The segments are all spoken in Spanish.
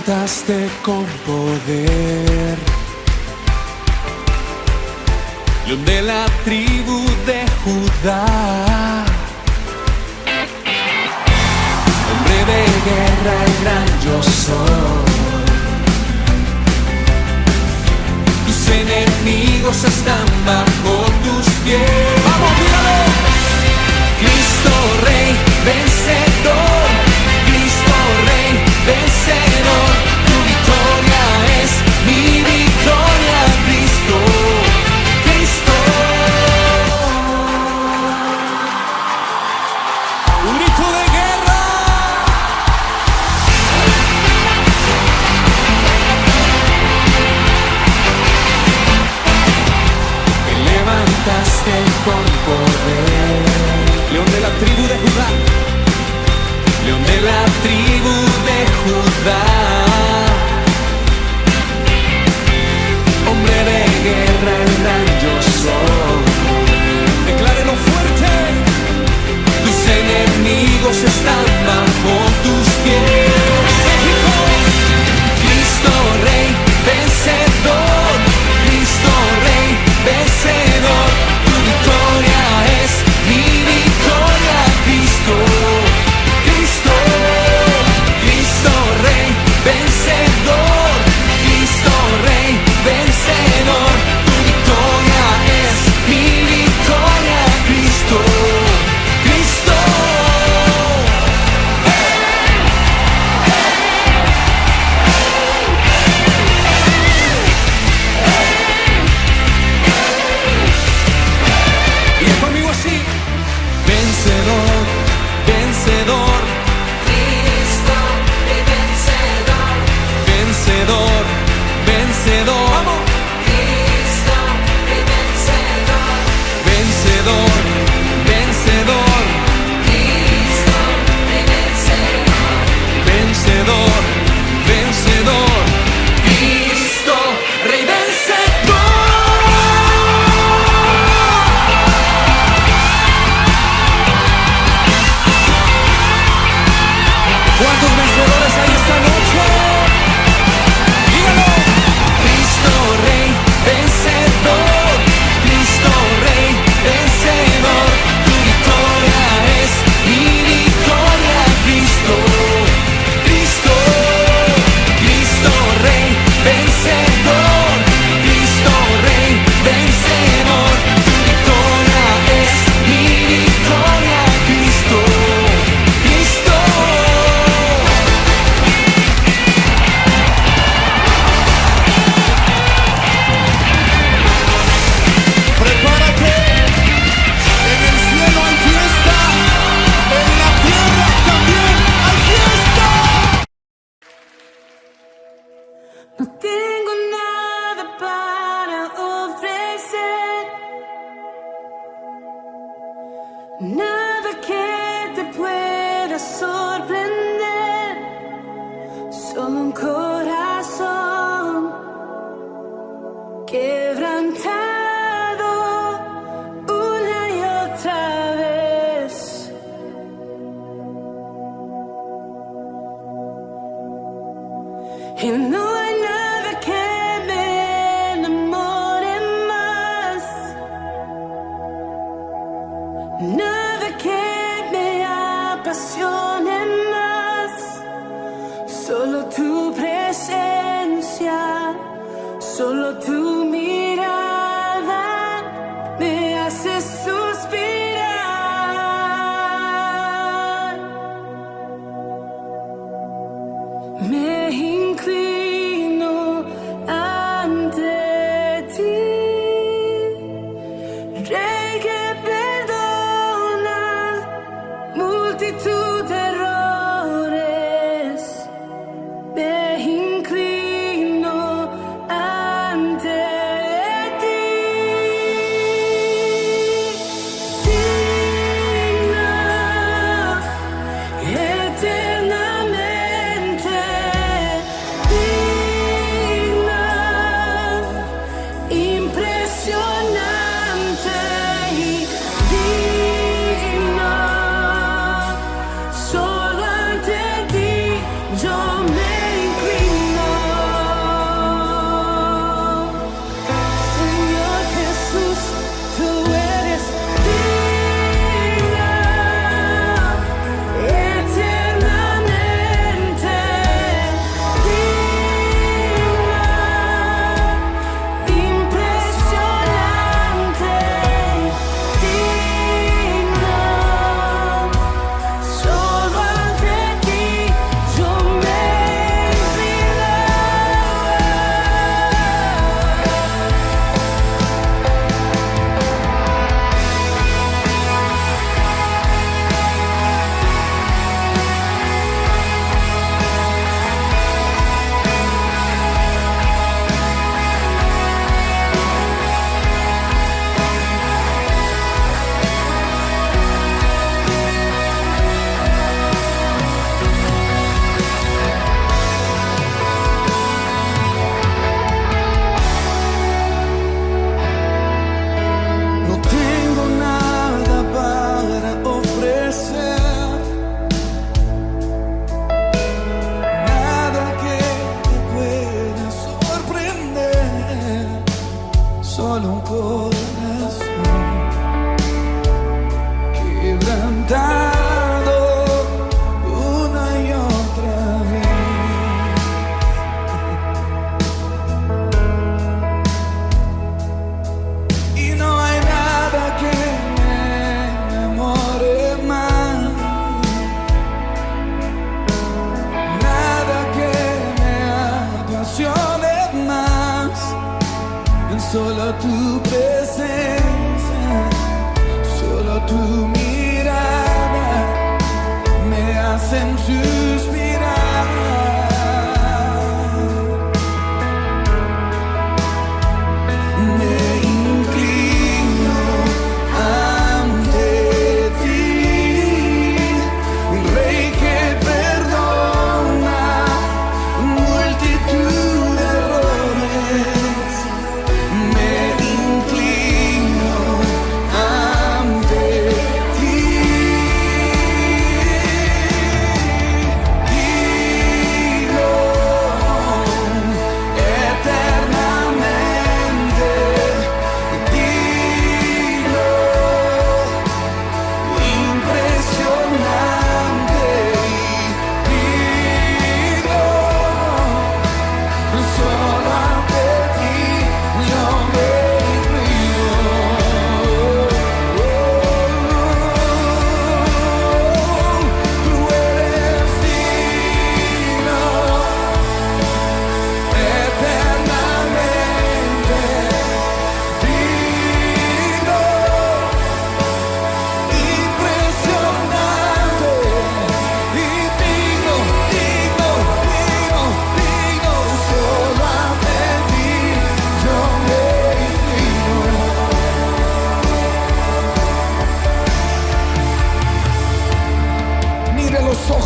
levantaste con poder, León de la tribu de Judá, hombre de guerra, el gran yo soy. Tus enemigos están bajo tus pies. ¡Vamos, míralo! Cristo Rey, vencedor. Cristo Rey, vencedor. Tu victoria es mi victoria, Cristo. Cristo. Un grito de guerra. Te levantaste con poder, León de la tribu de Judá, León de la tribu de Judá, hombre de guerra, el gran yo soy. Declárelo fuerte, tus enemigos están bajo tus pies. México, Cristo Rey, vencedor, Cristo Rey, vencedor, tu victoria es mi victoria, Cristo. Cristo, Cristo Rey, vencedor, Cristo Rey, vencedor, tu victoria es mi victoria, Cristo, Cristo. Y es conmigo así, vencedor, vencedor. Vencedor, vencedor, vamos. Cristo es vencedor. Vencedor, vencedor. Cristo es vencedor. Vencedor, vencedor. Cristo, Rey vencedor. ¿Cuántos vencedores hay esta noche? Cristo Rey, vencedor, Cristo Rey, vencedor, tu victoria es mi victoria, Cristo, Cristo, Cristo Rey, vencedor, Cristo Rey, vencedor, tu victoria es mi victoria, Cristo, Cristo. Prepárate, en el cielo hay fiesta, en la tierra también hay fiesta. No tengo nada para ofrecer, nada que te pueda sorprender, solo un corazón quebrantado una y otra vez. Y no hay nada que me enamore más, nada que me apasione más, solo tu presencia, solo tu mirada me hace suspirar. Me inclino ante ti, Rey que perdona multitud de errores. Me inclino ante ti.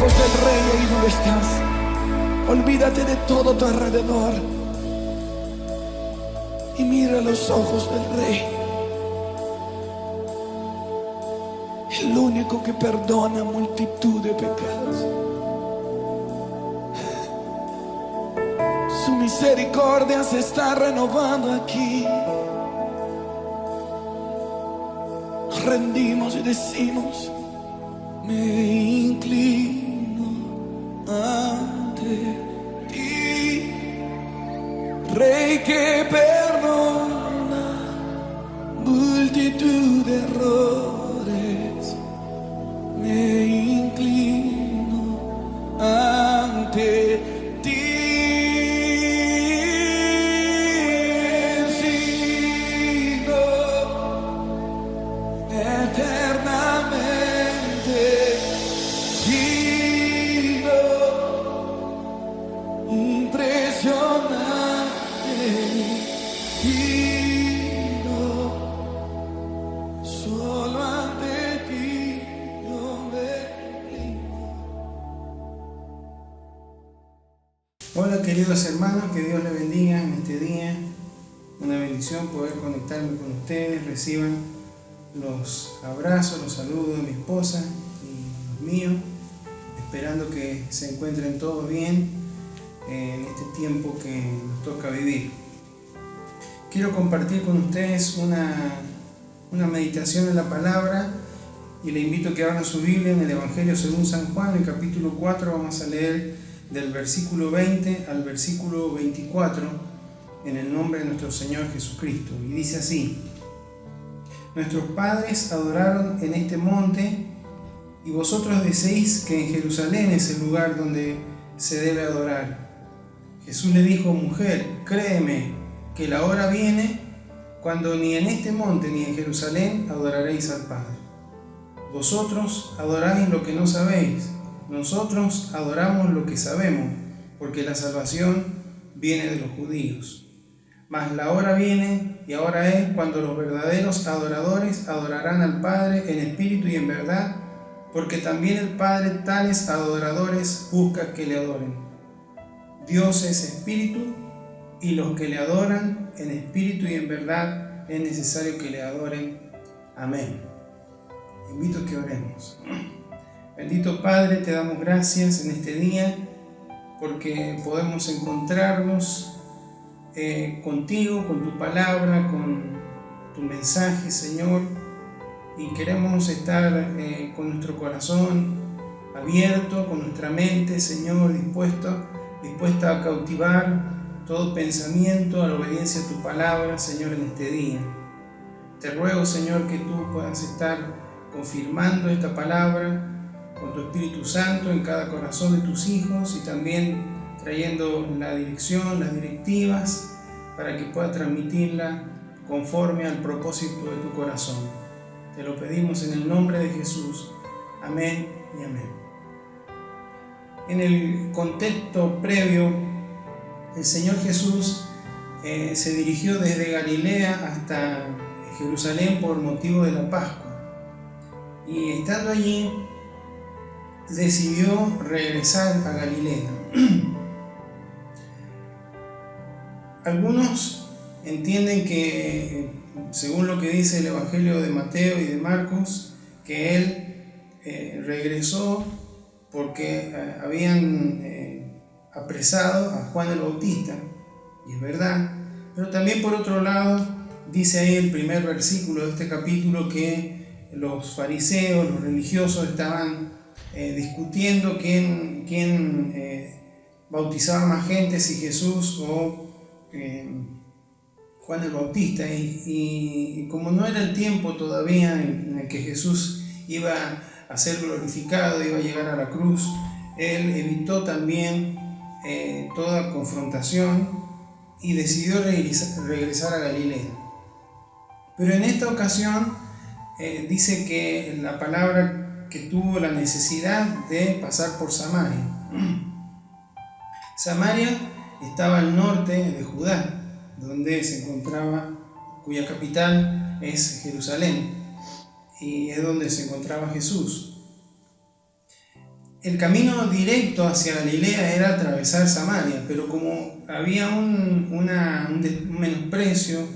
ojos del rey ahí donde estás. Olvídate de todo tu alrededor y mira los ojos del rey, el único que perdona multitud de pecados. Su misericordia se está renovando aquí. Nos rendimos y decimos: me inclino ante ti, Rey que perdona multitud de errores. Me inclino ante ti. Sigo eternamente digno, impresionante, digno, solo ante ti yo me inclino. Hola queridos hermanos, que Dios les bendiga en este día. Una bendición poder conectarme con ustedes. Reciban los abrazos, los saludos de mi esposa y los míos, esperando que se encuentren todos bien en este tiempo que nos toca vivir. Quiero compartir con ustedes una meditación en la palabra y le invito a que abran su Biblia en el Evangelio según San Juan, en el capítulo 4. Vamos a leer del versículo 20 al versículo 24 en el nombre de nuestro Señor Jesucristo. Y dice así: nuestros padres adoraron en este monte, y vosotros decís que en Jerusalén es el lugar donde se debe adorar. Jesús le dijo: mujer, créeme que la hora viene cuando ni en este monte ni en Jerusalén adoraréis al Padre. Vosotros adoráis lo que no sabéis, nosotros adoramos lo que sabemos, porque la salvación viene de los judíos. Mas la hora viene, y ahora es, cuando los verdaderos adoradores adorarán al Padre en espíritu y en verdad, porque también el Padre tales adoradores busca que le adoren. Dios es espíritu, y los que le adoran en espíritu y en verdad es necesario que le adoren. Amén. Invito a que oremos. Bendito Padre, te damos gracias en este día porque podemos encontrarnos contigo, con tu palabra, con tu mensaje, Señor, y queremos estar con nuestro corazón abierto, con nuestra mente, Señor, dispuesta a cautivar todo pensamiento a la obediencia a tu palabra, Señor, en este día. Te ruego, Señor, que tú puedas estar confirmando esta palabra con tu Espíritu Santo en cada corazón de tus hijos, y también trayendo la dirección, las directivas, para que pueda transmitirla conforme al propósito de tu corazón. Te lo pedimos en el nombre de Jesús. Amén y amén. En el contexto previo, el Señor Jesús se dirigió desde Galilea hasta Jerusalén por motivo de la Pascua. Y estando allí, decidió regresar a Galilea. Algunos entienden que, según lo que dice el Evangelio de Mateo y de Marcos, que él regresó porque habían apresado a Juan el Bautista, y es verdad, pero también por otro lado dice ahí el primer versículo de este capítulo que los fariseos, los religiosos, estaban discutiendo quién bautizaba más gente, si Jesús o Juan el Bautista, y como no era el tiempo todavía en el que Jesús iba a ser glorificado, iba a llegar a la cruz, él evitó también toda confrontación y decidió regresar a Galilea. Pero en esta ocasión dice que la palabra que tuvo la necesidad de pasar por Samaria. Samaria estaba al norte de Judá, donde se encontraba, cuya capital es Jerusalén, y es donde se encontraba Jesús. el camino directo hacia Galilea era atravesar Samaria, pero como había un menosprecio,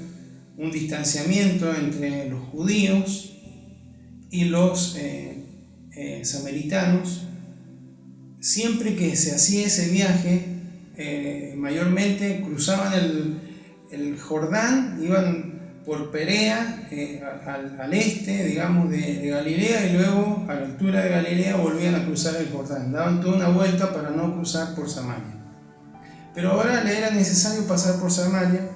un distanciamiento entre los judíos y los samaritanos, siempre que se hacía ese viaje, mayormente cruzaban el Jordán, iban por Perea, al este, digamos, de Galilea, y luego a la altura de Galilea volvían a cruzar el Jordán. Daban toda una vuelta para no cruzar por Samaria. Pero ahora le era necesario pasar por Samaria,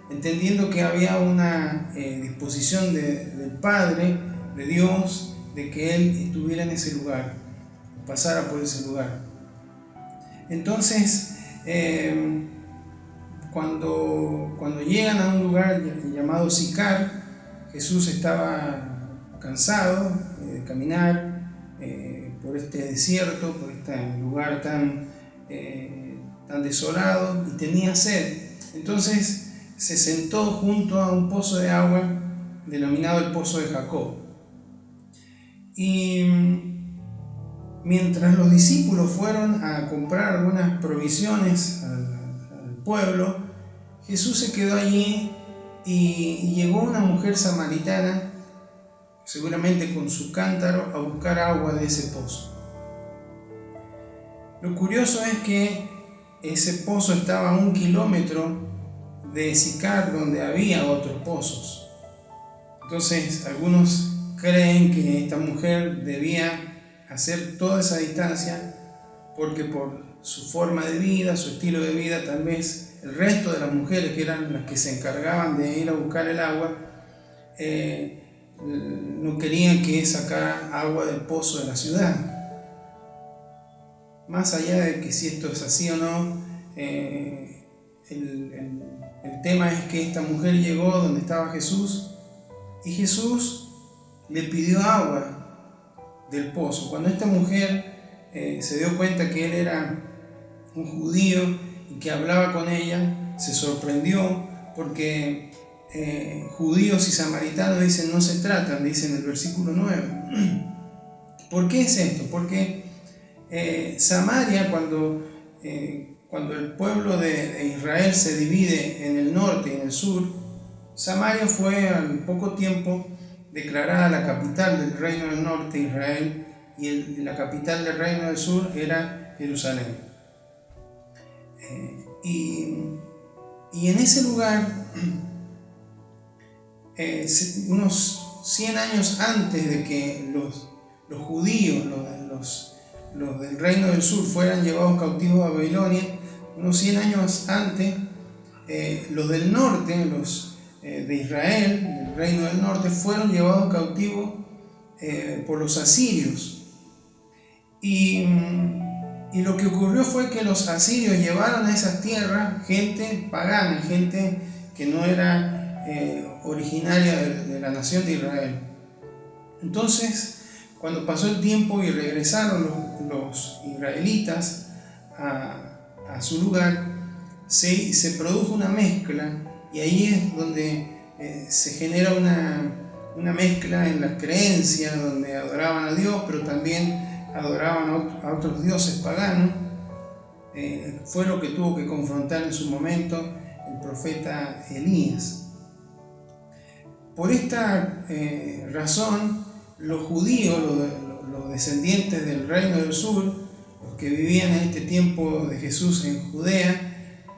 entendiendo que había una disposición del Padre, de Dios, de que Él estuviera en ese lugar, pasara por ese lugar. Entonces, cuando llegan a un lugar llamado Sicar, Jesús estaba cansado de caminar por este desierto, por este lugar tan desolado, y tenía sed. Entonces se sentó junto a un pozo de agua denominado el Pozo de Jacob. Y mientras los discípulos fueron a comprar algunas provisiones al pueblo, Jesús se quedó allí y llegó una mujer samaritana, seguramente con su cántaro, a buscar agua de ese pozo. Lo curioso es que ese pozo estaba a 1 kilómetro de Sicar, donde había otros pozos. Entonces, algunos creen que esta mujer debía hacer toda esa distancia porque por su forma de vida, su estilo de vida, tal vez el resto de las mujeres, que eran las que se encargaban de ir a buscar el agua, no querían que sacara agua del pozo de la ciudad. Más allá de que si esto es así o no, el tema es que esta mujer llegó donde estaba Jesús y Jesús le pidió agua del pozo. Cuando esta mujer se dio cuenta que él era un judío y que hablaba con ella, se sorprendió porque judíos y samaritanos dicen no se tratan, dice en el versículo 9. ¿Por qué es esto? Porque Samaria, cuando el pueblo de Israel se divide en el norte y en el sur, Samaria fue al poco tiempo declarada la capital del reino del norte, Israel, y la capital del reino del sur era Jerusalén. Y en ese lugar, unos 100 años antes de que los judíos, los del reino del sur, fueran llevados cautivos a Babilonia, unos 100 años antes, los del norte, los de Israel, del reino del norte, fueron llevados cautivos por los asirios. Y lo que ocurrió fue que los asirios llevaron a esas tierras gente pagana, gente que no era originaria de la nación de Israel. Entonces, cuando pasó el tiempo y regresaron los israelitas a su lugar, se produjo una mezcla, y ahí es donde se genera una mezcla en las creencias, donde adoraban a Dios, pero también adoraban a otros dioses paganos. Fue lo que tuvo que confrontar en su momento el profeta Elías. Por esta razón, los judíos, los descendientes del reino del sur, los que vivían en este tiempo de Jesús en Judea,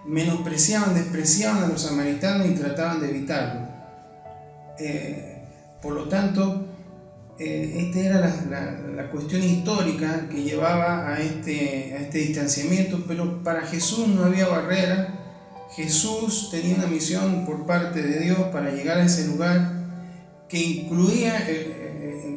menospreciaban, despreciaban a los samaritanos y trataban de evitarlo. Por lo tanto, esta era la cuestión histórica que llevaba a este distanciamiento, pero para Jesús no había barrera. Jesús tenía una misión por parte de Dios para llegar a ese lugar que incluía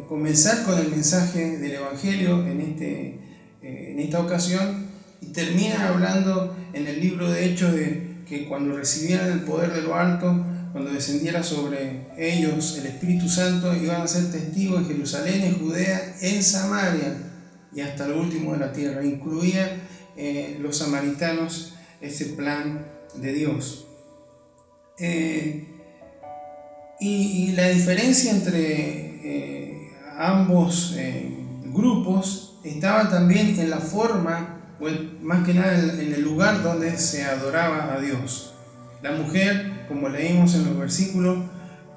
comenzar con el mensaje del Evangelio en esta ocasión, y termina hablando en el libro de Hechos de que cuando recibieran el poder de lo alto, cuando descendiera sobre ellos el Espíritu Santo, iban a ser testigos en Jerusalén, en Judea, en Samaria y hasta lo último de la tierra. Incluía los samaritanos ese plan de Dios. Y la diferencia entre ambos grupos estaba también en la forma, o más que nada en el lugar donde se adoraba a Dios. La mujer, como leímos en los versículos,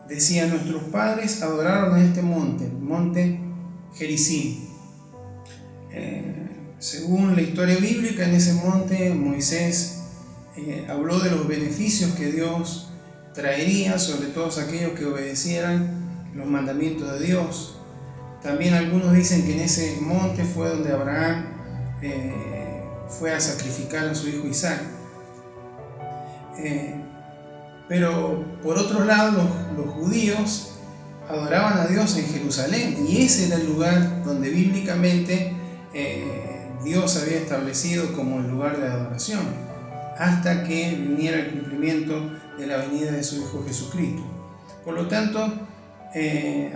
decía: nuestros padres adoraron en este monte, el monte Gerizim. Según la historia bíblica, en ese monte Moisés habló de los beneficios que Dios traería sobre todos aquellos que obedecieran los mandamientos de Dios. También algunos dicen que en ese monte fue donde Abraham fue a sacrificar a su hijo Isaac. Pero por otro lado, los judíos adoraban a Dios en Jerusalén, y ese era el lugar donde bíblicamente Dios había establecido como el lugar de adoración, hasta que viniera el cumplimiento de la venida de su Hijo Jesucristo. Por lo tanto,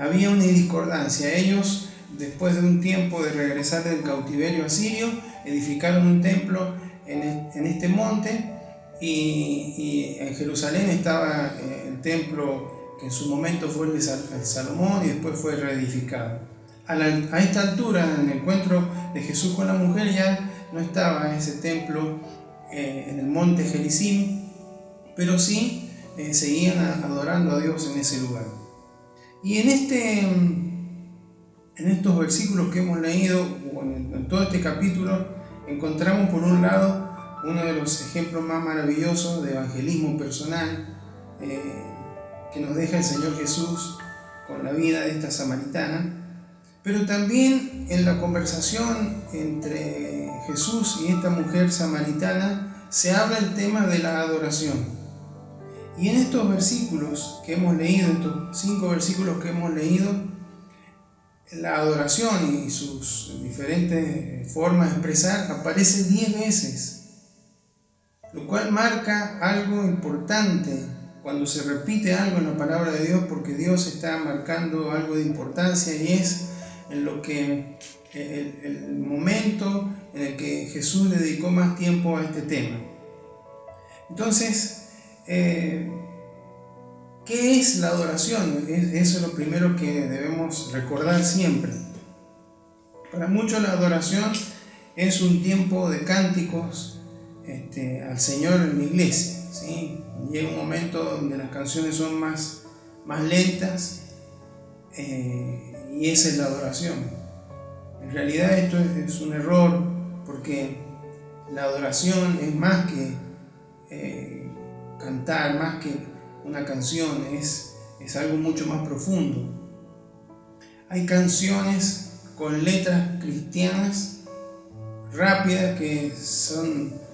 había una discordancia. Ellos, después de un tiempo de regresar del cautiverio asirio, edificaron un templo en este monte, y en Jerusalén estaba el templo que en su momento fue el de Salomón y después fue reedificado. A esta altura, en el encuentro de Jesús con la mujer, ya no estaba ese templo en el monte Gerizim, pero sí seguían adorando a Dios en ese lugar. Y en estos versículos que hemos leído, en todo este capítulo, encontramos por un lado uno de los ejemplos más maravillosos de evangelismo personal que nos deja el Señor Jesús con la vida de esta samaritana, pero también en la conversación entre Jesús y esta mujer samaritana se habla el tema de la adoración. Y en estos versículos que hemos leído, estos 5 versículos que hemos leído, la adoración y sus diferentes formas de expresar aparece 10 veces, lo cual marca algo importante cuando se repite algo en la palabra de Dios, porque Dios está marcando algo de importancia, y es en lo que el momento en el que Jesús le dedicó más tiempo a este tema. Entonces, ¿qué es la adoración? Eso es lo primero que debemos recordar siempre. Para muchos la adoración es un tiempo de cánticos al Señor en la iglesia, ¿sí? Llega un momento donde las canciones son más lentas, y esa es la adoración. En realidad esto es un error, porque la adoración es más que cantar, más que una canción, es algo mucho más profundo. Hay canciones con letras cristianas rápidas que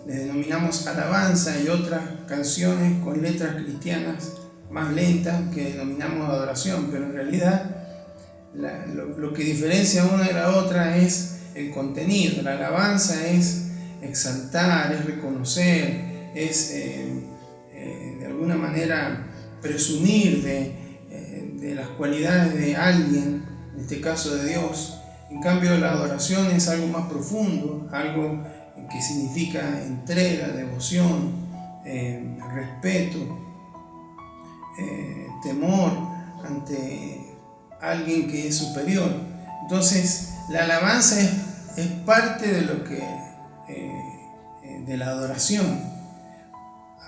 les denominamos alabanza, y otras canciones con letras cristianas más lentas que denominamos adoración, pero en realidad lo que diferencia una de la otra es el contenido. La alabanza es exaltar, es reconocer, es de alguna manera presumir de las cualidades de alguien, en este caso de Dios. En cambio, la adoración es algo más profundo, algo que significa entrega, devoción, respeto, temor ante alguien que es superior. Entonces, la alabanza es parte de lo que de la adoración.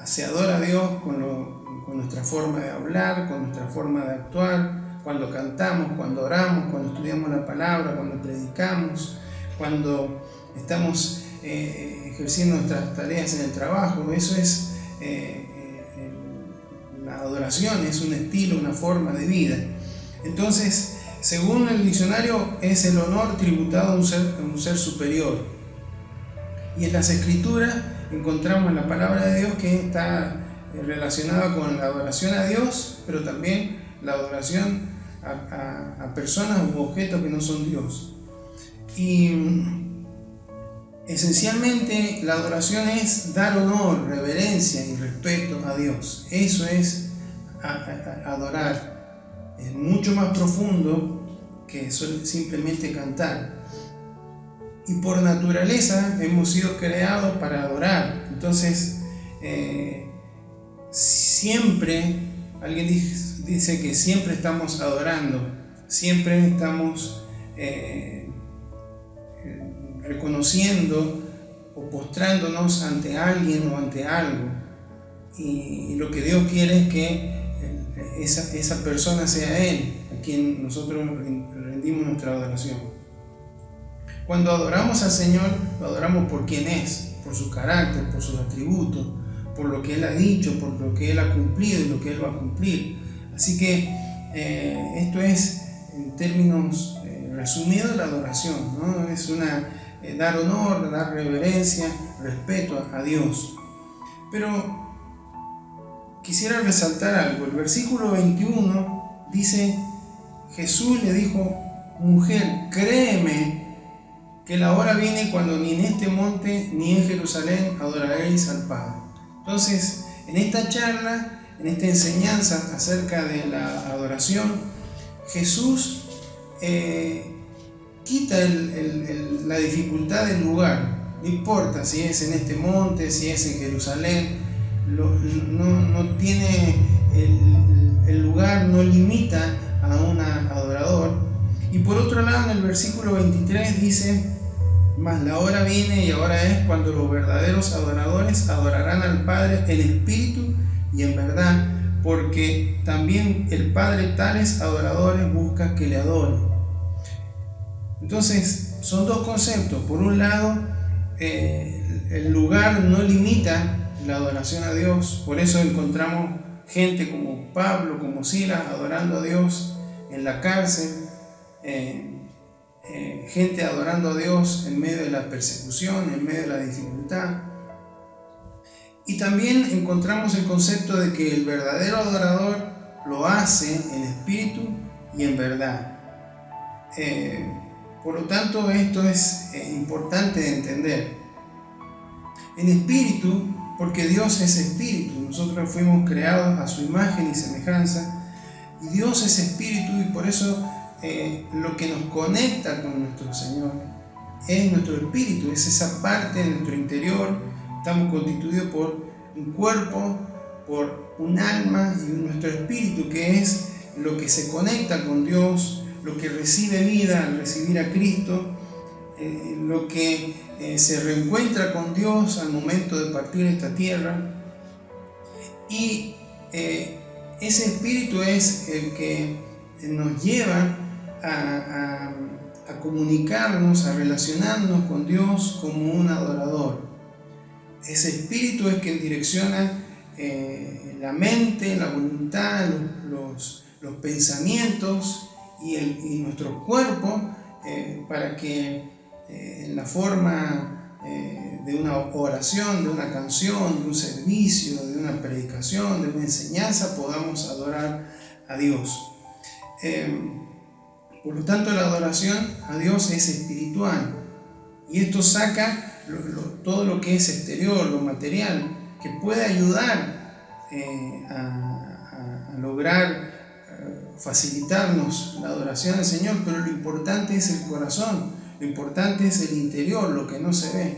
Se adora a Dios con nuestra forma de hablar, con nuestra forma de actuar, cuando cantamos, cuando oramos, cuando estudiamos la palabra, cuando predicamos, cuando estamos ejerciendo nuestras tareas en el trabajo. Eso es la adoración, es un estilo, una forma de vida. Entonces, según el diccionario, es el honor tributado a un ser superior. Y en las Escrituras encontramos la palabra de Dios que está relacionada con la adoración a Dios, pero también la adoración a personas u objetos que no son Dios. Y esencialmente la adoración es dar honor, reverencia y respeto a Dios. Eso es adorar. Es mucho más profundo que simplemente cantar. Y por naturaleza hemos sido creados para adorar. Entonces, siempre, alguien dice que siempre estamos adorando, siempre estamos reconociendo o postrándonos ante alguien o ante algo. Y lo que Dios quiere es que esa persona sea Él, a quien nosotros rendimos nuestra adoración. Cuando adoramos al Señor, lo adoramos por quien es, por su carácter, por sus atributos, por lo que Él ha dicho, por lo que Él ha cumplido y lo que Él va a cumplir. Así que esto es, en términos resumidos, la adoración, ¿no? Es dar honor, dar reverencia, respeto a Dios. Pero quisiera resaltar algo. El versículo 21 dice: Jesús le dijo: mujer, créeme que la hora viene cuando ni en este monte ni en Jerusalén adoraréis al Padre. Entonces, en esta charla, en esta enseñanza acerca de la adoración, Jesús quita la dificultad del lugar. No importa si es en este monte, si es en Jerusalén, no tiene el lugar, no limita a un adorador. Y por otro lado, en el versículo 23 dice: mas la hora viene y ahora es cuando los verdaderos adoradores adorarán al Padre en espíritu y en verdad, porque también el Padre tales adoradores busca que le adoren. Entonces, son dos conceptos. Por un lado, el lugar no limita la adoración a Dios. Por eso encontramos gente como Pablo, como Silas, adorando a Dios en la cárcel, gente adorando a Dios en medio de la persecución, en medio de la dificultad. Y también encontramos el concepto de que el verdadero adorador lo hace en espíritu y en verdad. Por lo tanto, esto es importante de entender. En espíritu, porque Dios es espíritu. Nosotros fuimos creados a su imagen y semejanza, y Dios es espíritu, y por eso lo que nos conecta con nuestro Señor es nuestro espíritu, es esa parte de nuestro interior. Estamos constituidos por un cuerpo, por un alma y nuestro espíritu, que es lo que se conecta con Dios, lo que recibe vida al recibir a Cristo, lo que se reencuentra con Dios al momento de partir esta tierra. Y ese espíritu es el que nos lleva a comunicarnos, a relacionarnos con Dios como un adorador. Ese espíritu es quien direcciona la mente, la voluntad, los pensamientos y nuestro cuerpo para que en la forma de una oración, de una canción, de un servicio, de una predicación, de una enseñanza, podamos adorar a Dios. Por lo tanto, la adoración a Dios es espiritual, y esto saca todo lo que es exterior, lo material, que puede ayudar a lograr facilitarnos la adoración al Señor, pero lo importante es el corazón, lo importante es el interior, lo que no se ve.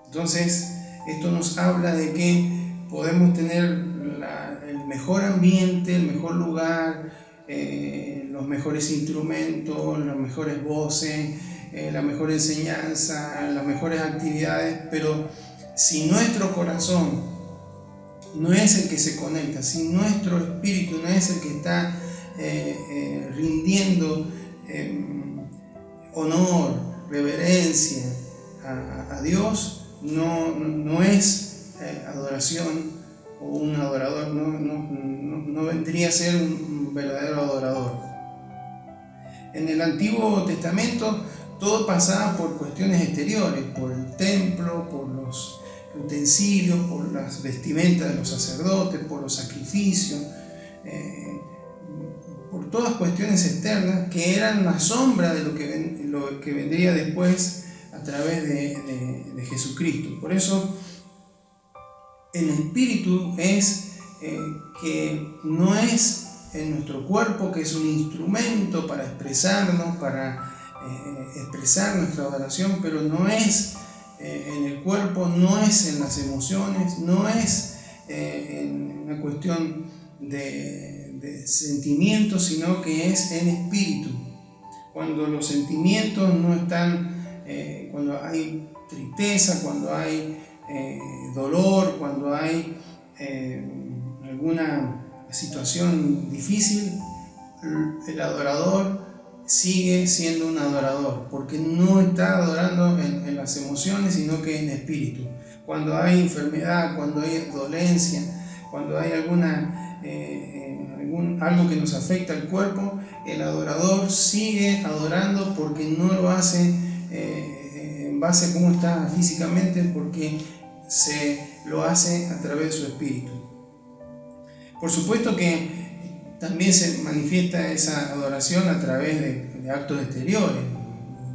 Entonces, esto nos habla de que podemos tener el mejor ambiente, el mejor lugar, los mejores instrumentos, las mejores voces, la mejor enseñanza, las mejores actividades, pero si nuestro corazón no es el que se conecta, si nuestro espíritu no es el que está rindiendo honor, reverencia a Dios, no es adoración, o un adorador, no vendría a ser un verdadero adorador. En el Antiguo Testamento todo pasaba por cuestiones exteriores, por el templo, por los utensilios, por las vestimentas de los sacerdotes, por los sacrificios, por todas cuestiones externas que eran la sombra de lo que vendría después a través de Jesucristo. Por eso el espíritu es que no es en nuestro cuerpo, que es un instrumento para expresarnos, para expresar nuestra adoración, pero no es en el cuerpo, no es en las emociones, no es en una cuestión de sentimientos, sino que es en espíritu. Cuando los sentimientos no están cuando hay tristeza, cuando hay dolor, cuando hay alguna situación difícil, el adorador sigue siendo un adorador, porque no está adorando en las emociones, sino que en espíritu. Cuando hay enfermedad, cuando hay dolencia, cuando hay algo que nos afecta al cuerpo, el adorador sigue adorando, porque no lo hace en base a cómo está físicamente, porque lo hace a través de su espíritu. Por supuesto que también se manifiesta esa adoración a través de actos exteriores.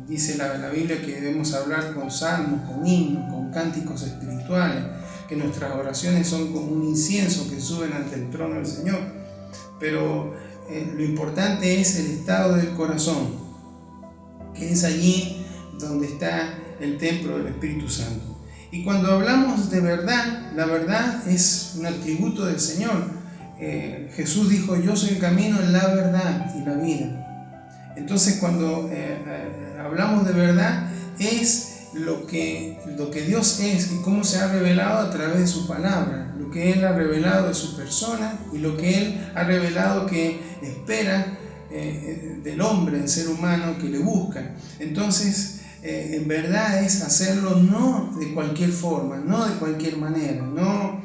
Dice la Biblia que debemos hablar con salmos, con himnos, con cánticos espirituales, que nuestras oraciones son como un incienso que suben ante el trono del Señor. Pero lo importante es el estado del corazón, que es allí donde está el templo del Espíritu Santo. Y cuando hablamos de verdad, la verdad es un atributo del Señor. Jesús dijo: yo soy el camino, la verdad y la vida. Entonces, cuando hablamos de verdad, es lo que Dios es y cómo se ha revelado a través de su palabra, lo que Él ha revelado de su persona y lo que Él ha revelado que espera del hombre, del ser humano que le busca. Entonces, en verdad es hacerlo no de cualquier forma, no de cualquier manera, no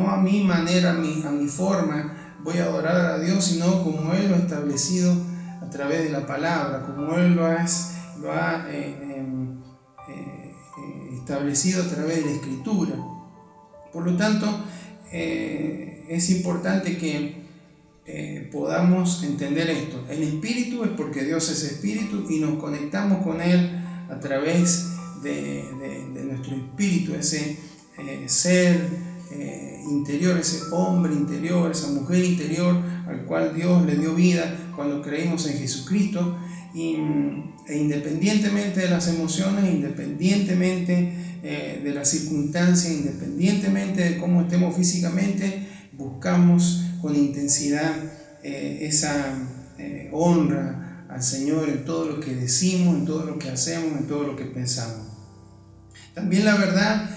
a mi manera, a mi forma voy a adorar a Dios, sino como Él lo ha establecido a través de la palabra, como Él lo ha establecido a través de la Escritura. Por lo tanto, es importante que podamos entender esto. El Espíritu es porque Dios es Espíritu y nos conectamos con Él a través de nuestro espíritu, ese ser interior, ese hombre interior, esa mujer interior al cual Dios le dio vida cuando creímos en Jesucristo. E independientemente de las emociones, independientemente de las circunstancias, independientemente de cómo estemos físicamente, buscamos con intensidad esa honra al Señor en todo lo que decimos, en todo lo que hacemos, en todo lo que pensamos. También la verdad,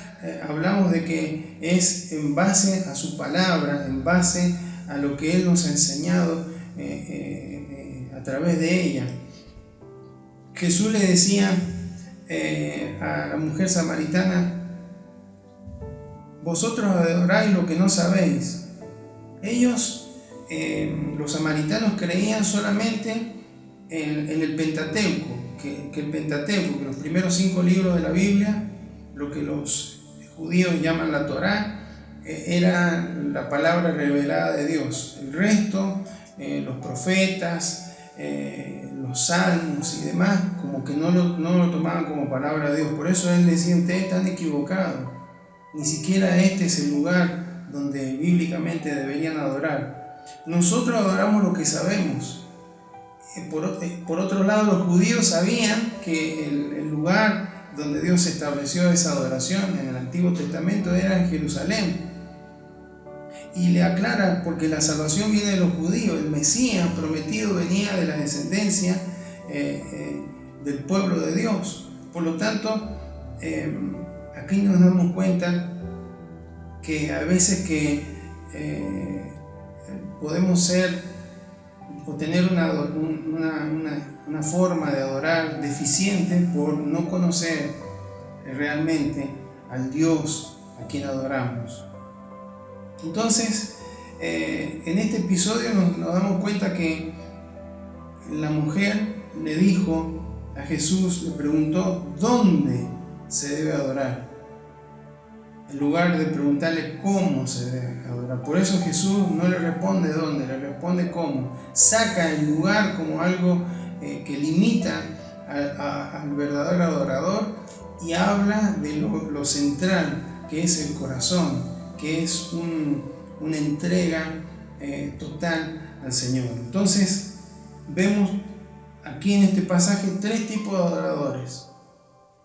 hablamos de que es en base a su palabra, en base a lo que Él nos ha enseñado a través de ella. Jesús le decía a la mujer samaritana: vosotros adoráis lo que no sabéis. Ellos, los samaritanos, creían solamente en el Pentateuco, que el Pentateuco, que los primeros 5 libros de la Biblia, lo que los judíos llaman la Torá, era la palabra revelada de Dios. El resto, los profetas, los salmos y demás, como que no lo tomaban como palabra de Dios. Por eso Él decía: ustedes están equivocados, ni siquiera este es el lugar donde bíblicamente deberían adorar. Nosotros adoramos lo que sabemos. Por otro lado, los judíos sabían que el lugar donde Dios estableció esa adoración en el Antiguo Testamento era en Jerusalén. Y le aclara: porque la salvación viene de los judíos, el Mesías prometido venía de la descendencia del pueblo de Dios. Por lo tanto, aquí nos damos cuenta que a veces que podemos ser o tener una forma de adorar deficiente por no conocer realmente al Dios a quien adoramos. Entonces, en este episodio nos damos cuenta que la mujer le dijo a Jesús, le preguntó dónde se debe adorar, en lugar de preguntarle cómo se debe adorar. Por eso Jesús no le responde dónde, le responde cómo. Saca el lugar como algo que limita al verdadero adorador y habla de lo central, que es el corazón, que es una entrega total al Señor. Entonces, vemos aquí en este pasaje 3 tipos de adoradores.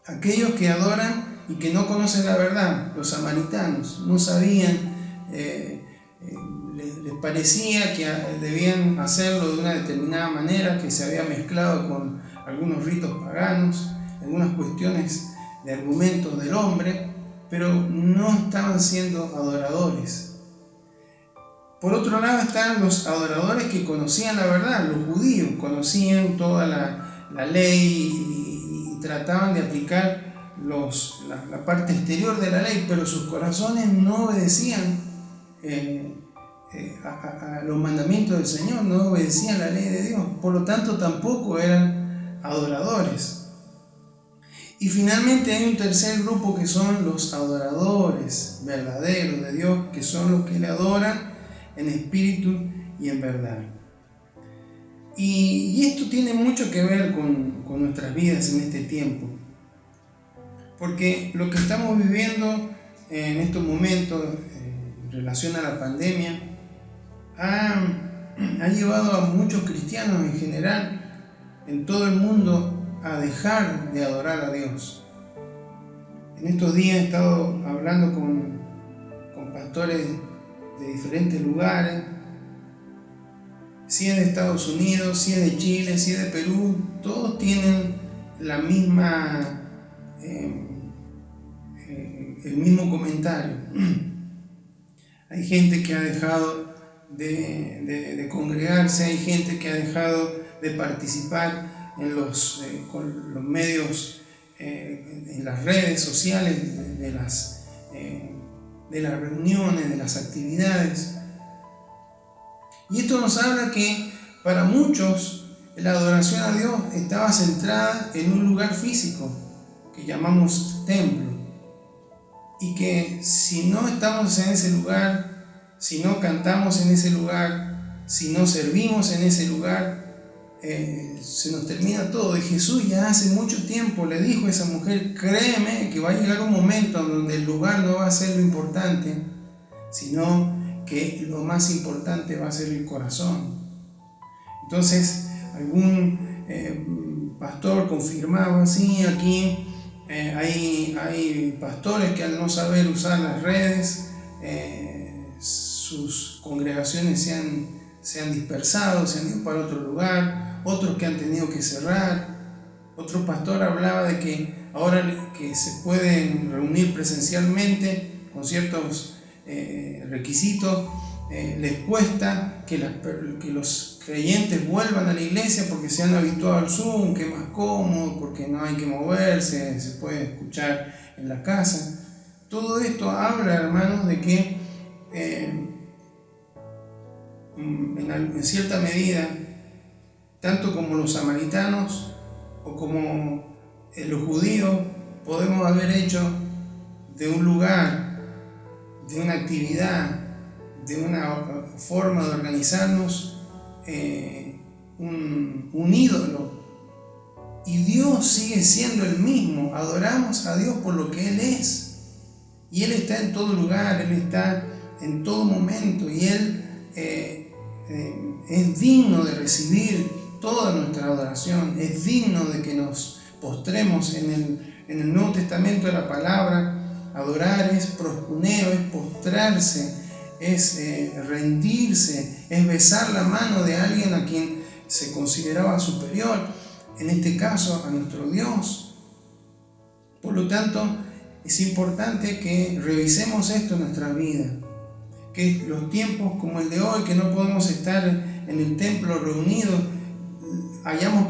Aquellos que adoran y que no conocen la verdad. Los samaritanos no sabían, les parecía que debían hacerlo de una determinada manera, que se había mezclado con algunos ritos paganos, algunas cuestiones de argumentos del hombre, pero no estaban siendo adoradores. Por otro lado están los adoradores que conocían la verdad. Los judíos conocían toda la ley y trataban de aplicar la parte exterior de la ley, pero sus corazones no obedecían a los mandamientos del Señor, no obedecían la ley de Dios, por lo tanto tampoco eran adoradores. Y finalmente hay un tercer grupo que son los adoradores verdaderos de Dios, que son los que le adoran en espíritu y en verdad. Y esto tiene mucho que ver con nuestras vidas en este tiempo, porque lo que estamos viviendo en estos momentos en relación a la pandemia ha llevado a muchos cristianos en general en todo el mundo a dejar de adorar a Dios. En estos días he estado hablando con pastores de diferentes lugares, si es de Estados Unidos, si es de Chile, si es de Perú, todos tienen la misma el mismo comentario. Hay gente que ha dejado de congregarse, hay gente que ha dejado de participar con los medios, en las redes sociales de las reuniones, de las actividades. Y esto nos habla que para muchos la adoración a Dios estaba centrada en un lugar físico que llamamos templo, y que si no estamos en ese lugar, si no cantamos en ese lugar, si no servimos en ese lugar, se nos termina todo. Y Jesús ya hace mucho tiempo le dijo a esa mujer: créeme que va a llegar un momento donde el lugar no va a ser lo importante, sino que lo más importante va a ser el corazón. Entonces algún pastor confirmaba: sí, aquí hay pastores que al no saber usar las redes, sus congregaciones se han dispersado, se han ido para otro lugar, otros que han tenido que cerrar. Otro pastor hablaba de que ahora que se pueden reunir presencialmente con ciertos requisitos, les cuesta que los creyentes vuelvan a la iglesia porque se han habituado al Zoom, que es más cómodo, porque no hay que moverse, se puede escuchar en la casa. Todo esto habla, hermanos, de que en cierta medida, tanto como los samaritanos o como los judíos, podemos haber hecho de un lugar, de una actividad, de una forma de organizarnos, un ídolo. Y Dios sigue siendo el mismo. Adoramos a Dios por lo que Él es, y Él está en todo lugar, Él está en todo momento, y Él es digno de recibir toda nuestra adoración. Es digno de que nos postremos. En el Nuevo Testamento de la palabra, adorar es proscuneo, es postrarse, es rendirse, es besar la mano de alguien a quien se consideraba superior, en este caso a nuestro Dios. Por lo tanto, es importante que revisemos esto en nuestra vida, que los tiempos como el de hoy, que no podemos estar en el templo reunidos, hayamos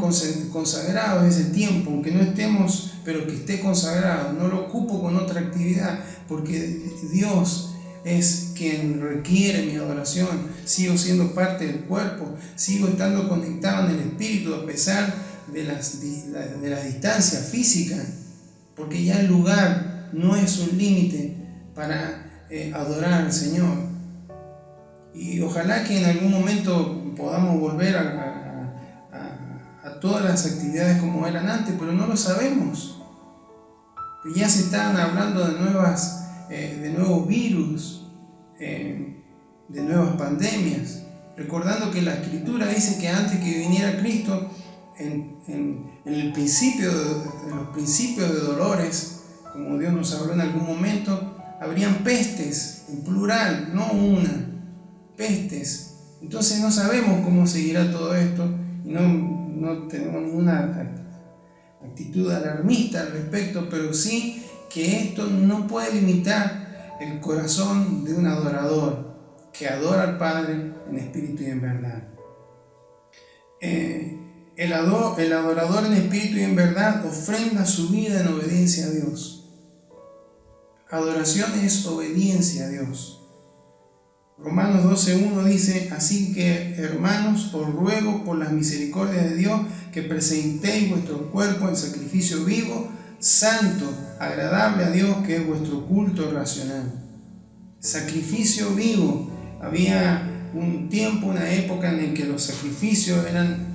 consagrado ese tiempo, aunque no estemos, pero que esté consagrado, no lo ocupo con otra actividad, porque Dios es quien requiere mi adoración. Sigo siendo parte del cuerpo, sigo estando conectado en el espíritu a pesar de la distancia física, porque ya el lugar no es un límite para adorar al Señor. Y ojalá que en algún momento podamos volver a todas las actividades como eran antes, pero no lo sabemos. Ya se están hablando de nuevos virus, de nuevas pandemias, recordando que la Escritura dice que antes que viniera Cristo, en el principio de los principios de dolores, como Dios nos habló en algún momento, habrían pestes, en plural, no una, pestes. Entonces no sabemos cómo seguirá todo esto, y no tenemos ninguna actitud alarmista al respecto, pero sí que esto no puede limitar el corazón de un adorador que adora al Padre en espíritu y en verdad. El adorador en espíritu y en verdad ofrenda su vida en obediencia a Dios. Adoración es obediencia a Dios. Romanos 12:1 dice: así que, hermanos, os ruego por las misericordias de Dios que presentéis vuestro cuerpo en sacrificio vivo, santo, agradable a Dios, que es vuestro culto racional. Sacrificio vivo. Había un tiempo, una época en el que los sacrificios eran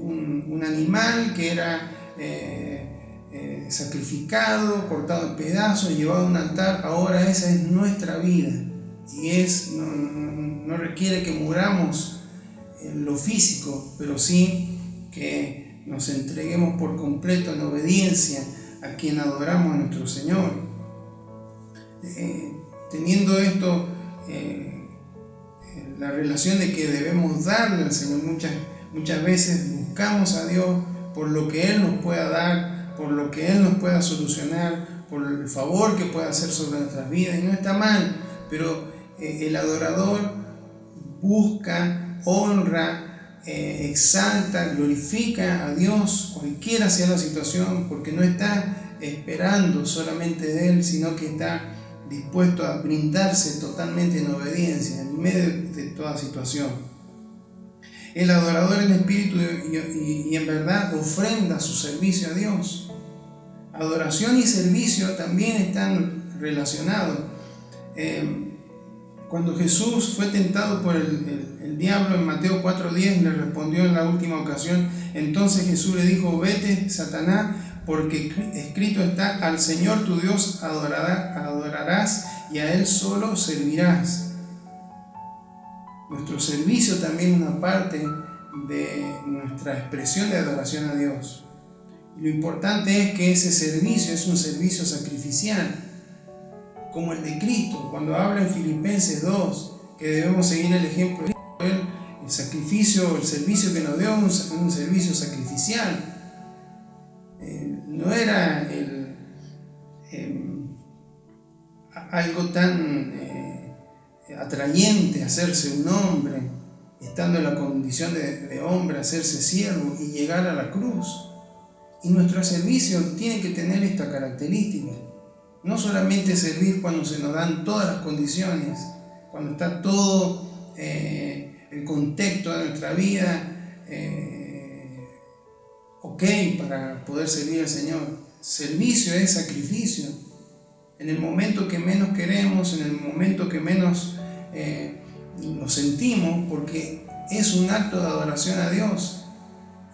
un animal que era sacrificado, cortado en pedazos, llevado a un altar. Ahora esa es nuestra vida y no requiere que muramos en lo físico, pero sí que nos entreguemos por completo en obediencia a quien adoramos, a nuestro Señor. Teniendo esto, la relación de que debemos darle al Señor, muchas veces buscamos a Dios por lo que Él nos pueda dar, por lo que Él nos pueda solucionar, por el favor que pueda hacer sobre nuestras vidas, y no está mal, pero el adorador busca, honra, exalta, glorifica a Dios, cualquiera sea la situación, porque no está esperando solamente de Él, sino que está dispuesto a brindarse totalmente en obediencia en medio de toda situación. El adorador en espíritu y en verdad ofrenda su servicio a Dios. Adoración y servicio también están relacionados. Cuando Jesús fue tentado por el diablo en Mateo 4:10, le respondió en la última ocasión: entonces Jesús le dijo: vete, Satanás, porque escrito está: al Señor tu Dios adorarás y a Él solo servirás. Nuestro servicio también es una parte de nuestra expresión de adoración a Dios. Y lo importante es que ese servicio es un servicio sacrificial, como el de Cristo. Cuando habla en Filipenses 2, que debemos seguir el ejemplo de Él, el sacrificio, el servicio que nos dio, un servicio sacrificial. No era algo tan atrayente hacerse un hombre, estando en la condición de hombre, hacerse siervo y llegar a la cruz. Y nuestro servicio tiene que tener esta característica: no solamente servir cuando se nos dan todas las condiciones, cuando está todo el contexto de nuestra vida ok para poder servir al Señor. Servicio es sacrificio. En el momento que menos queremos, en el momento que menos lo sentimos, porque es un acto de adoración a Dios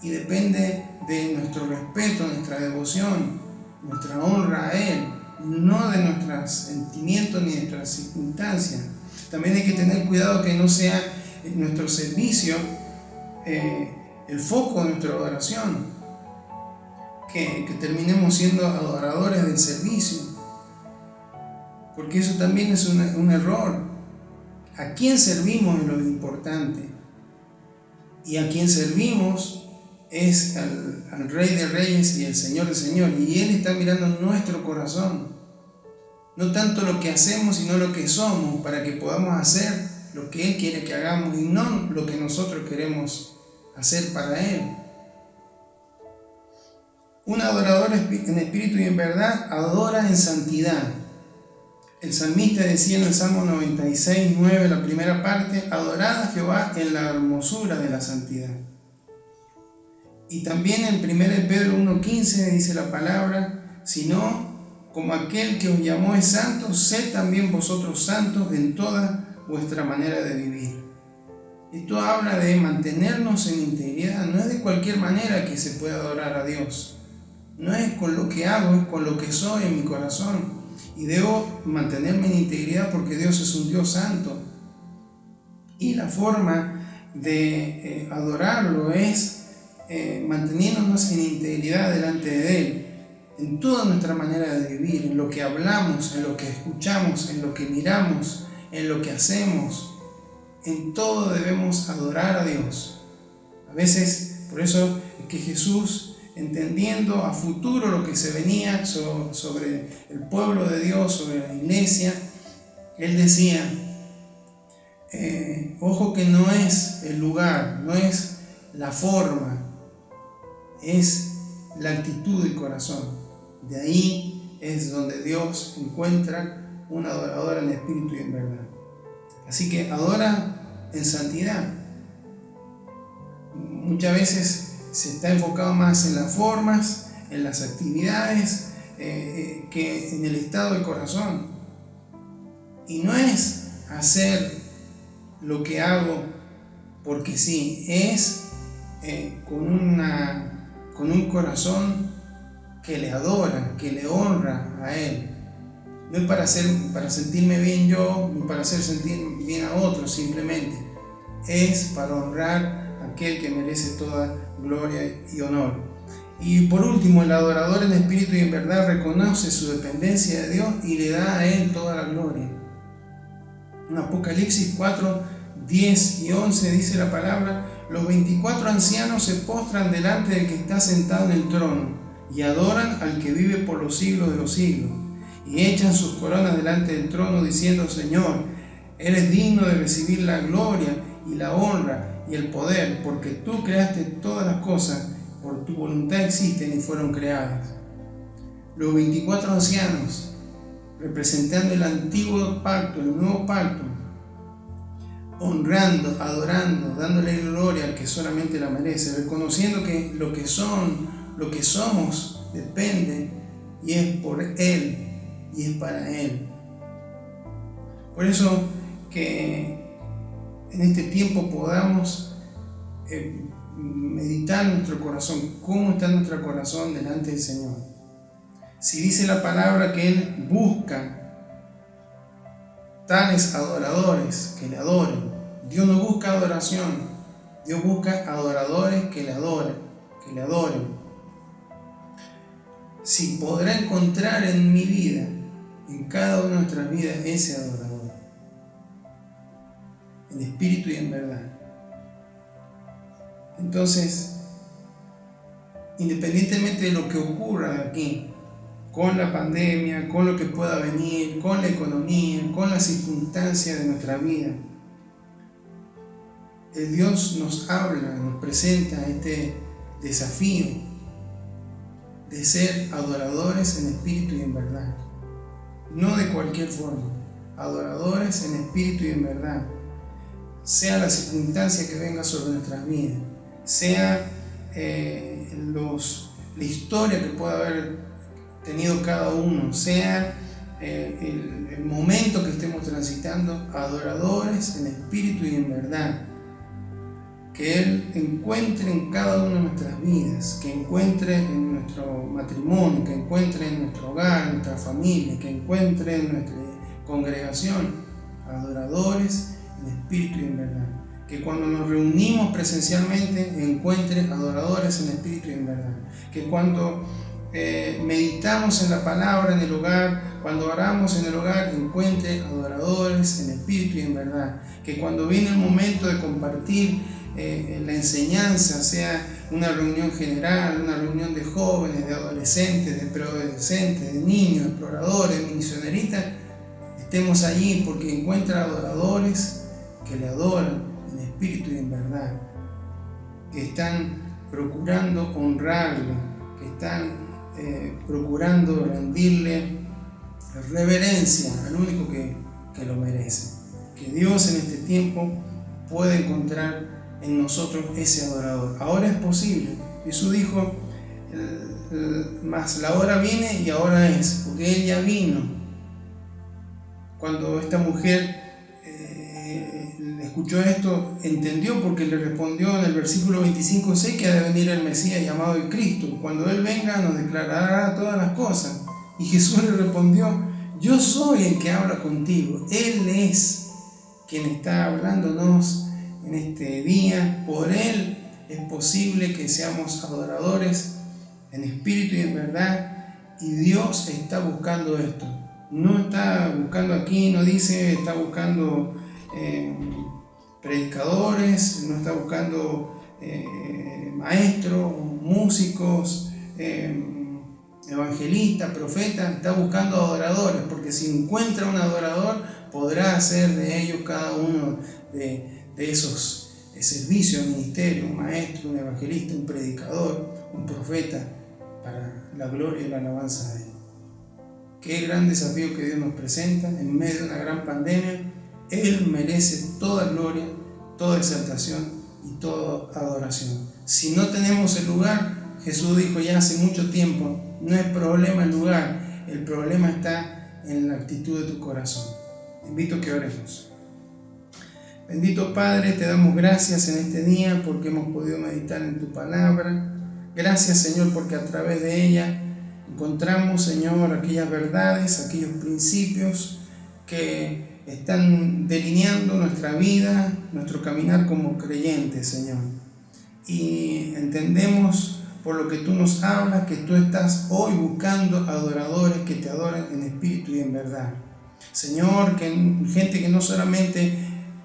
y depende de nuestro respeto, nuestra devoción, nuestra honra a Él, no de nuestros sentimientos ni de nuestras circunstancias. También hay que tener cuidado que no sea nuestro servicio el foco de nuestra adoración, que terminemos siendo adoradores del servicio, porque eso también es un error. ¿A quién servimos es lo importante? Y a quien servimos es al Rey de Reyes y el Señor de Señores, y Él está mirando nuestro corazón, no tanto lo que hacemos, sino lo que somos, para que podamos hacer lo que Él quiere que hagamos y no lo que nosotros queremos hacer para Él. Un adorador en espíritu y en verdad adora en santidad. El salmista decía en el Salmo 96:9, la primera parte: adorad a Jehová en la hermosura de la santidad. Y también en 1 Pedro 1:15 dice la palabra: sino como aquel que os llamó es santo, sed también vosotros santos en toda vuestra manera de vivir. Esto habla de mantenernos en integridad. No es de cualquier manera que se puede adorar a Dios. No es con lo que hago, es con lo que soy en mi corazón. Y debo mantenerme en integridad porque Dios es un Dios santo. Y la forma de adorarlo es manteniéndonos en integridad delante de Él, en toda nuestra manera de vivir, en lo que hablamos, en lo que escuchamos, en lo que miramos, en lo que hacemos. En todo debemos adorar a Dios. A veces, por eso es que Jesús entendiendo a futuro lo que se venía sobre el pueblo de Dios, sobre la iglesia, él decía, ojo que no es el lugar, no es la forma, es la actitud del corazón. De ahí es donde Dios encuentra un adorador en espíritu y en verdad. Así que adora en santidad. Muchas veces se está enfocado más en las formas, en las actividades, que en el estado del corazón. Y no es hacer lo que hago porque sí, es con un corazón que le adora, que le honra a Él. No es para sentirme bien yo, ni para hacer sentir bien a otros, simplemente es para honrar a aquel que merece toda gloria y honor. Y por último, el adorador en espíritu y en verdad reconoce su dependencia de Dios y le da a Él toda la gloria. En Apocalipsis 4, 10 y 11 dice la palabra: los 24 ancianos se postran delante del que está sentado en el trono y adoran al que vive por los siglos de los siglos, y echan sus coronas delante del trono diciendo: Señor, eres digno de recibir la gloria y la honra y el poder, porque tú creaste todas las cosas, por tu voluntad existen y fueron creadas. Los 24 ancianos, representando el antiguo pacto, el nuevo pacto, honrando, adorando, dándole gloria al que solamente la merece, reconociendo que lo que somos depende y es por Él y es para Él. Por eso que en este tiempo podamos meditar nuestro corazón, cómo está nuestro corazón delante del Señor. Si dice la palabra que Él busca tales adoradores que le adoren, Dios no busca adoración, Dios busca adoradores que le adoren, Si podrá encontrar en mi vida, en cada una de nuestras vidas, ese adorador, en espíritu y en verdad. Entonces, independientemente de lo que ocurra aquí, con la pandemia, con lo que pueda venir, con la economía, con las circunstancias de nuestra vida, el Dios nos habla, nos presenta este desafío de ser adoradores en espíritu y en verdad. No de cualquier forma, adoradores en espíritu y en verdad. Sea la circunstancia que venga sobre nuestras vidas, sea la historia que pueda haber tenido cada uno, sea el momento que estemos transitando, adoradores en espíritu y en verdad. Que Él encuentre en cada una de nuestras vidas, que encuentre en nuestro matrimonio, que encuentre en nuestro hogar, en nuestra familia, que encuentre en nuestra congregación, adoradores en espíritu y en verdad. Que cuando nos reunimos presencialmente encuentre adoradores en espíritu y en verdad. Que cuando meditamos en la palabra en el hogar, cuando oramos en el hogar, encuentre adoradores en espíritu y en verdad. Que cuando viene el momento de compartir la enseñanza, sea una reunión general, una reunión de jóvenes, de adolescentes, de preadolescentes, de niños, exploradores, misioneristas, estemos allí porque encuentra adoradores que le adoran en espíritu y en verdad, que están procurando honrarle, que están procurando rendirle reverencia al único que lo merece. Que Dios en este tiempo pueda encontrar en nosotros ese adorador. Ahora es posible. Jesús dijo, mas la hora viene y ahora es, porque Él ya vino. Cuando esta mujer escuchó esto, entendió, porque le respondió en el versículo 25:6 que ha de venir el Mesías llamado el Cristo. Cuando Él venga nos declarará todas las cosas. Y Jesús le respondió, yo soy el que habla contigo. Él es quien está hablándonos en este día. Por Él es posible que seamos adoradores en espíritu y en verdad, y Dios está buscando esto. No está buscando aquí, no dice está buscando predicadores, no está buscando maestros, músicos, evangelistas, profetas, está buscando adoradores, porque si encuentra un adorador, podrá hacer de ellos cada uno de esos servicios, ministerio, un maestro, un evangelista, un predicador, un profeta, para la gloria y la alabanza de Él. Qué gran desafío que Dios nos presenta en medio de una gran pandemia. Él merece toda gloria, toda exaltación y toda adoración. Si no tenemos el lugar, Jesús dijo ya hace mucho tiempo, no es problema el lugar, el problema está en la actitud de tu corazón. Te invito a que oremos. Bendito Padre, te damos gracias en este día porque hemos podido meditar en tu palabra. Gracias, Señor, porque a través de ella encontramos, Señor, aquellas verdades, aquellos principios que están delineando nuestra vida, nuestro caminar como creyentes, Señor. Y entendemos por lo que tú nos hablas, que tú estás hoy buscando adoradores que te adoren en espíritu y en verdad. Señor, que gente que no solamente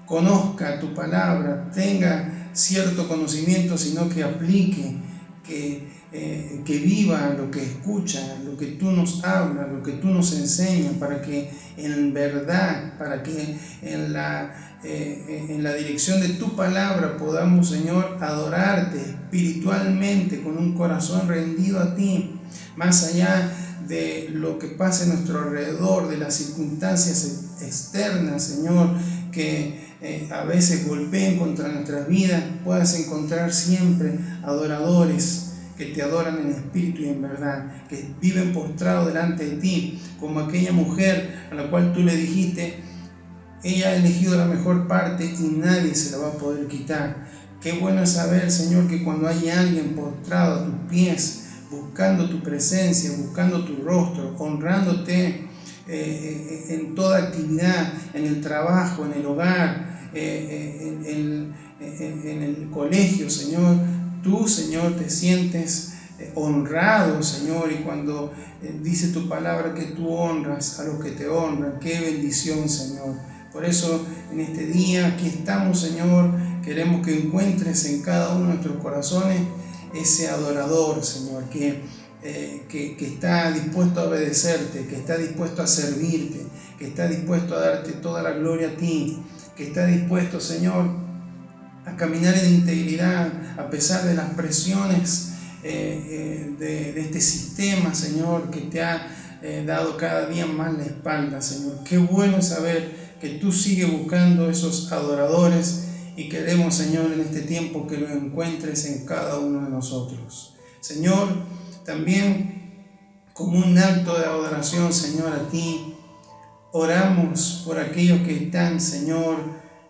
conozca tu palabra, tenga cierto conocimiento, sino que aplique, que viva lo que escucha, lo que tú nos hablas, lo que tú nos enseñas, para que en verdad, para que en la dirección de tu palabra podamos, Señor, adorarte espiritualmente con un corazón rendido a ti, más allá de lo que pasa en nuestro alrededor, de las circunstancias externas, Señor, que a veces golpeen contra nuestras vidas. Puedas encontrar siempre adoradores que te adoran en espíritu y en verdad, que viven postrados delante de ti, como aquella mujer a la cual tú le dijiste, ella ha elegido la mejor parte y nadie se la va a poder quitar. Qué bueno es saber, Señor, que cuando hay alguien postrado a tus pies, buscando tu presencia, buscando tu rostro, honrándote en toda actividad, en el trabajo, en el hogar, en el colegio, Señor, tú, Señor, te sientes honrado, Señor, y cuando dice tu palabra que tú honras a los que te honran, qué bendición, Señor. Por eso en este día aquí estamos, Señor, queremos que encuentres en cada uno de nuestros corazones ese adorador, Señor, que está dispuesto a obedecerte, que está dispuesto a servirte, que está dispuesto a darte toda la gloria a ti, que está dispuesto, Señor, a caminar en integridad a pesar de las presiones de este sistema, Señor, que te ha dado cada día más la espalda, Señor. Qué bueno es saber que tú sigues buscando esos adoradores y queremos, Señor, en este tiempo que lo encuentres en cada uno de nosotros. Señor, también como un acto de adoración, Señor, a ti, oramos por aquellos que están, Señor,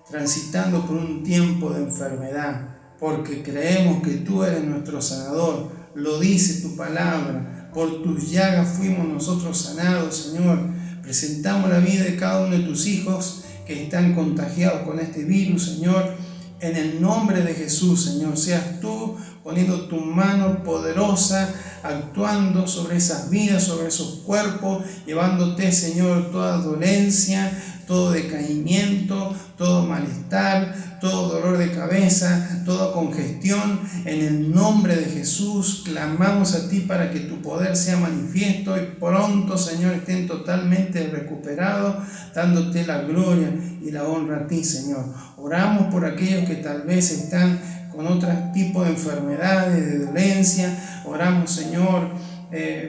transitando por un tiempo de enfermedad, porque creemos que tú eres nuestro sanador. Lo dice tu palabra, por tus llagas fuimos nosotros sanados, Señor. Presentamos la vida de cada uno de tus hijos que están contagiados con este virus, Señor. En el nombre de Jesús, Señor, seas tú poniendo tu mano poderosa, actuando sobre esas vidas, sobre esos cuerpos, llevándote, Señor, toda dolencia, todo decaimiento, todo malestar, todo dolor de cabeza, toda congestión. En el nombre de Jesús clamamos a ti para que tu poder sea manifiesto y pronto, Señor, estén totalmente recuperados, dándote la gloria y la honra a ti, Señor. Oramos por aquellos que tal vez están con otro tipo de enfermedades, de dolencia. Oramos, Señor,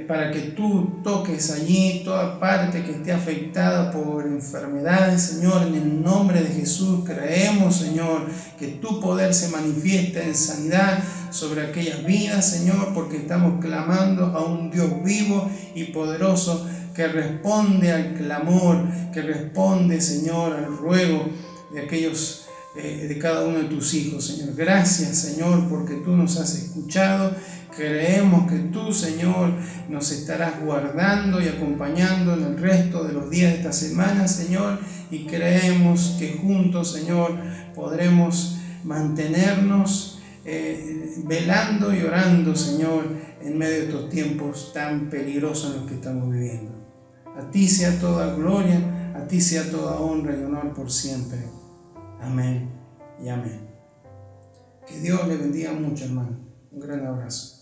para que tú toques allí toda parte que esté afectada por enfermedades, Señor. En el nombre de Jesús creemos, Señor, que tu poder se manifiesta en sanidad sobre aquellas vidas, Señor, porque estamos clamando a un Dios vivo y poderoso que responde al clamor, que responde, Señor, al ruego de aquellos de cada uno de tus hijos, Señor. Gracias, Señor, porque tú nos has escuchado. Creemos que tú, Señor, nos estarás guardando y acompañando en el resto de los días de esta semana, Señor, y creemos que juntos, Señor, podremos mantenernos velando y orando, Señor, en medio de estos tiempos tan peligrosos en los que estamos viviendo. A ti sea toda gloria, a ti sea toda honra y honor por siempre. Amén y amén. Que Dios le bendiga mucho, hermano. Un gran abrazo.